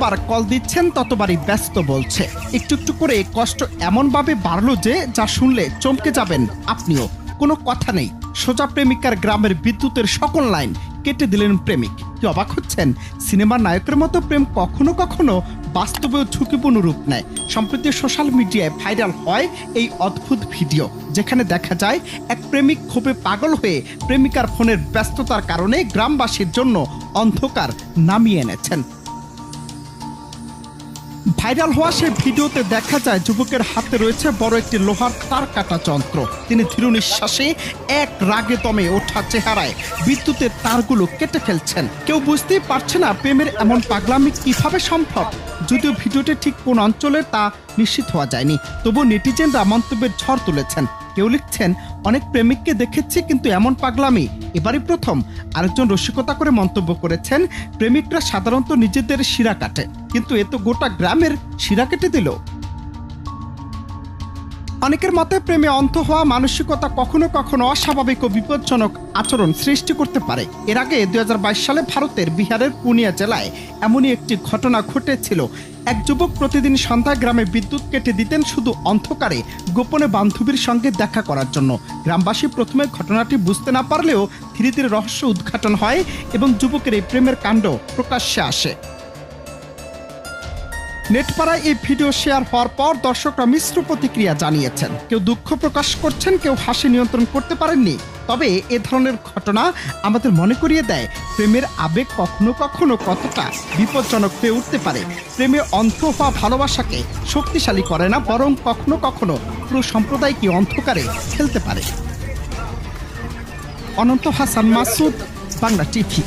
যতবার কল দিচ্ছেন ততবারই ব্যস্ত বলছে। একটু একটু করে কষ্ট এমনভাবে বাড়লো যে যা শুনলে চমকে যাবেন আপনিও। কোনো কথা নেই, সোজা প্রেমিকার গ্রামের বিদ্যুতের সকল লাইন কেটে দিলেন প্রেমিক। কি অবাক হচ্ছেন? সিনেমার নায়কের মতো প্রেম কখনো কখনো বাস্তবেও ঝুঁকিপূর্ণ রূপ নেয়। সম্প্রতি সোশ্যাল মিডিয়ায় ভাইরাল হয় এই অদ্ভুত ভিডিও, যেখানে দেখা যায় এক প্রেমিক ক্ষোভে পাগল হয়ে প্রেমিকার ফোনের ব্যস্ততার কারণে গ্রামবাসীর জন্য অন্ধকার নামিয়ে এনেছেন। ভাইরাল হওয়া সেই ভিডিওতে দেখা যায় যুবকের হাতে রয়েছে বড় একটি লোহার তার কাটা যন্ত্র। তিনি ধীর নিঃশ্বাসে এক রাগে দমে ওঠা চেহারায় বিদ্যুতের তারগুলো কেটে ফেলছেন। কেউ বুঝতেই পারছে না প্রেমের এমন পাগলামি কিভাবে সম্ভব। যদিও ভিডিওটি ঠিক কোন অঞ্চলে তা নিশ্চিত হওয়া যায়নি, তবু নেটিজেনরা মন্তব্যের ঝড় তুলেছেন। কেউ লিখছেন, অনেক প্রেমিককে দেখেছি কিন্তু এমন পাগলামি এবারই প্রথম। আরেকজন রসিকতা করে মন্তব্য করেছেন, প্রেমিকরা সাধারণত নিজেদের শিরা কাটে, কিন্তু এ তো গোটা গ্রামের শিরা কেটে দিল। অনেকের মতে প্রেমে অন্ধ হওয়া মানসিকতা কখনো কখনো অস্বাভাবিক ও বিপজ্জনক আচরণ সৃষ্টি করতে পারে। এর আগে 2022 সালে ভারতের বিহারের পুনিয়া জেলায় এমনই একটি ঘটনা ঘটেছিল। এক যুবক প্রতিদিন সন্ধ্যায় গ্রামে বিদ্যুৎ কেটে দিতেন শুধু অন্ধকারে গোপনে বান্ধবীর সঙ্গে দেখা করার জন্য। গ্রামবাসী প্রথমে ঘটনাটি বুঝতে না পারলেও ধীরে ধীরে রহস্য উদ্ঘাটন হয় এবং যুবকের এই প্রেমের কাণ্ড প্রকাশ্যে আসে। নেটপাড়ায় এই ভিডিও শেয়ার হওয়ার পর দর্শকরা মিশ্র প্রতিক্রিয়া জানিয়েছেন। কেউ দুঃখ প্রকাশ করছেন, কেউ হাসি নিয়ন্ত্রণ করতে পারেননি। তবে এ ধরনের ঘটনা আমাদের মনে করিয়ে দেয় প্রেমের আবেগ কখনো কখনো কতটা বিপজ্জনক হয়ে উঠতে পারে। প্রেমে অন্ধ হওয়া ভালোবাসাকে শক্তিশালী করে না, বরং কখনো কখনো পুরো সম্প্রদায়কে অন্ধকারে ফেলতে পারে। অনন্ত হাসান মাসুদ, বাংলা টিভি।